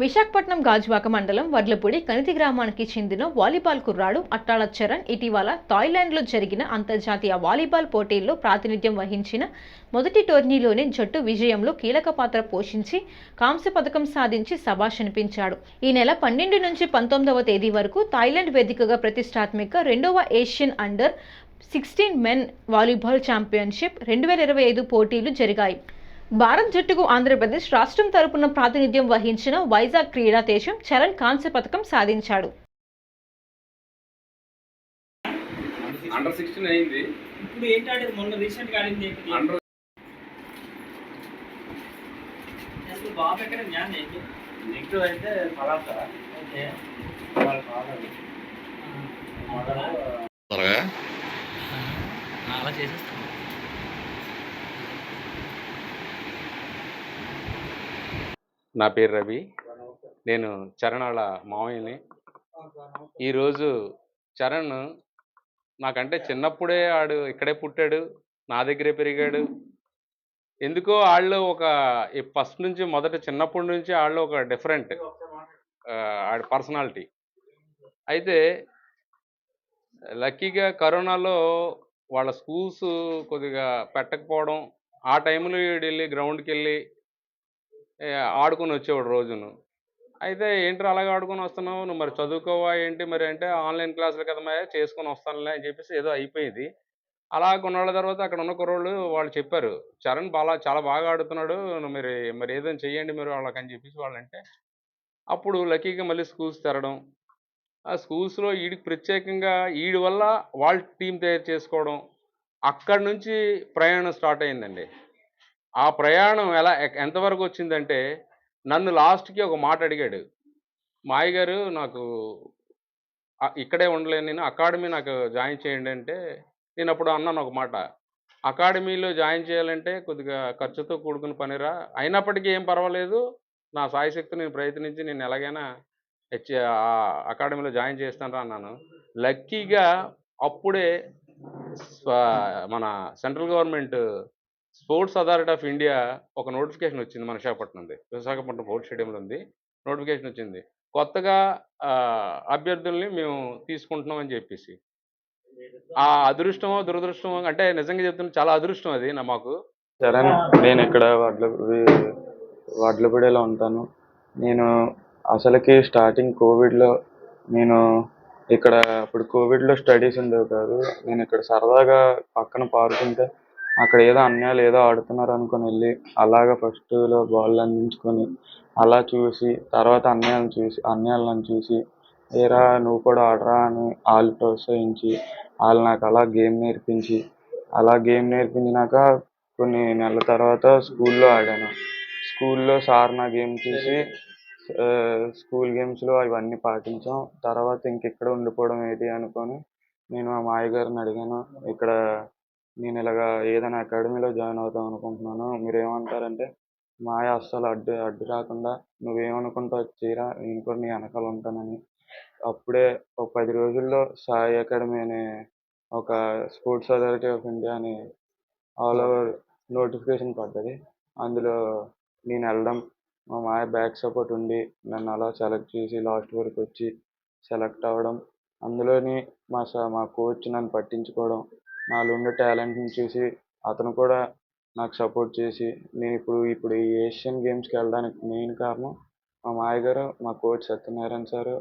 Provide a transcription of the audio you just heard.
విశాఖపట్నం గాజువాక మండలం వడ్లపూడి కనితి గ్రామానికి చెందిన వాలీబాల్ కుర్రాడు అట్టాళ చరణ్ ఇటీవల థాయిలాండ్లో జరిగిన అంతర్జాతీయ వాలీబాల్ పోటీల్లో ప్రాతినిధ్యం వహించిన మొదటి టోర్నీలోనే జట్టు విజయంలో కీలక పాత్ర పోషించి కాంస్య పథకం సాధించి శభాష్ అనిపించాడు. ఈ నెల 12 నుంచి 19వ తేదీ వరకు థాయిలాండ్ వేదికగా ప్రతిష్టాత్మక 2వ Asian under 16 men volleyball championship 2025 పోటీలు జరిగాయి. భారత్ జట్టుకు ఆంధ్రప్రదేశ్ రాష్ట్రం తరపున ప్రాతినిధ్యం వహించిన వైజాగ్ క్రీడా తేజం చరణ్ కాంస్య పథకం సాధించాడు. అండర్ 16 అయింది. ఇప్పుడు ఏంటి ఆడేది? మొన్న రీసెంట్ గా ఆడింది ఏంటి? అండర్ అసలు బాబు ఎక్కడ జ్ఞానం ఏంటి? నెగిటివ్ అయితే పడాలి. ఓకే, వాళ్ళు కావాలి అలా చేసేస్తాను. నా పేరు రవి. నేను చరణ్ వాళ్ళ మావయ్యని. ఈరోజు చరణ్ నాకంటే చిన్నప్పుడే ఆడు ఇక్కడే పుట్టాడు, నా దగ్గరే పెరిగాడు. ఎందుకో వాళ్ళు ఒక ఫస్ట్ నుంచి మొదట చిన్నప్పటి నుంచి వాళ్ళు ఒక డిఫరెంట్ ఆడి పర్సనాలిటీ. అయితే లక్కీగా కరోనాలో వాళ్ళ స్కూల్స్ కొద్దిగా పెట్టకపోవడం, ఆ టైంలో వీడు వెళ్ళి గ్రౌండ్కి వెళ్ళి ఆడుకొని వచ్చేవాడు రోజును. అయితే ఏంటి అలాగే ఆడుకొని వస్తున్నావు, నువ్వు మరి చదువుకోవా ఏంటి మరి అంటే, ఆన్లైన్ క్లాసులు కదా మరి చేసుకొని వస్తానులే అని చెప్పేసి ఏదో అయిపోయింది. అలా కొన్నాళ్ళ తర్వాత అక్కడ ఉన్న కుర్రోళ్ళు వాళ్ళు చెప్పారు, చరణ్ చాలా బాగా ఆడుతున్నాడు, నువ్వు మరి ఏదైనా చెయ్యండి మీరు వాళ్ళకని చెప్పేసి వాళ్ళంటే, అప్పుడు లక్కీగా మళ్ళీ స్కూల్స్ తెరడం. ఆ స్కూల్స్లో వీడికి ప్రత్యేకంగా వీడి వల్ల వాళ్ళ టీం తయారు చేసుకోవడం, అక్కడి నుంచి ప్రయాణం స్టార్ట్ అయిందండి. ఆ ప్రయాణం ఎంతవరకు వచ్చిందంటే, నన్ను లాస్ట్కి ఒక మాట అడిగాడు, మాయ గారు నాకు ఇక్కడే ఉండలేను, నేను అకాడమీ నాకు జాయిన్ చేయండి అంటే, నేను అప్పుడు అన్నాను ఒక మాట, అకాడమీలో జాయిన్ చేయాలంటే కొద్దిగా ఖర్చుతో కూడుకున్న పనిరా, అయినప్పటికీ ఏం పర్వాలేదు, నా సాయశక్తి నేను ప్రయత్నించి నేను ఎలాగైనా అకాడమీలో జాయిన్ చేస్తాను రా అన్నాను. లక్కీగా అప్పుడే మన central government sports authority of India ఒక నోటిఫికేషన్ వచ్చింది మన విశాఖపట్నం పోర్ట్ స్టేడియంలో ఉంది. నోటిఫికేషన్ వచ్చింది, కొత్తగా అభ్యర్థుల్ని మేము తీసుకుంటున్నాం అని చెప్పేసి. ఆ అదృష్టమో దురదృష్టమో అంటే నిజంగా చెప్తున్నా, చాలా అదృష్టం అది మాకు. చరణ్, నేను ఇక్కడ వడ్లపూడిలో ఉంటాను. నేను అసలుకి స్టార్టింగ్ కోవిడ్లో నేను ఇక్కడ అప్పుడు కోవిడ్లో స్టడీస్ ఉండేవి కాదు. నేను ఇక్కడ సరదాగా పక్కన పాడుకుంటే అక్కడ ఏదో అన్యాయాలు ఏదో ఆడుతున్నారు అనుకుని వెళ్ళి అలాగా ఫస్ట్లో బాల్ అందించుకొని అలా చూసి, తర్వాత అన్యాయాలను చూసి ఏరా నువ్వు కూడా ఆడరా అని వాళ్ళు ప్రోత్సహించి వాళ్ళు నాకు అలా గేమ్ నేర్పించినాక కొన్ని నెలల తర్వాత స్కూల్లో ఆడాను. స్కూల్లో సార్ నా గేమ్ చూసి స్కూల్ గేమ్స్లో అవన్నీ పాటించాం. తర్వాత ఇంకెక్కడ ఉండిపోవడం ఏంటి అనుకొని నేను మా మాయ గారిని అడిగాను, ఇక్కడ నేను ఇలాగా ఏదైనా అకాడమీలో జాయిన్ అవుదాం అనుకుంటున్నాను, మీరేమంటారంటే, మాయ అస్సలు అడ్డు రాకుండా నువ్వేమనుకుంటావు చేయరా, నేను కూడా నీ వెనకాల ఉంటానని. అప్పుడే ఒక 10 రోజుల్లో సాయి అకాడమీ అనే ఒక స్పోర్ట్స్ అథారిటీ ఆఫ్ ఇండియా అని ఆల్ ఓవర్ నోటిఫికేషన్ పడ్డది. అందులో నేను వెళ్ళడం, మా మాయ బ్యాక్ సపోర్ట్ ఉండి నన్ను అలా సెలెక్ట్ చేసి లాస్ట్ వరకు వచ్చి సెలెక్ట్ అవ్వడం, అందులోని మా కోచ్ నన్ను పట్టించుకోవడం, నాలో ఉండే టాలెంట్ని చూసి అతను కూడా నాకు సపోర్ట్ చేసి నేను ఇప్పుడు ఈ ఏషియన్ గేమ్స్కి వెళ్ళడానికి మెయిన్ కారణం మా మాయ గారు, మా కోచ్ సత్యనారాయణ సారు.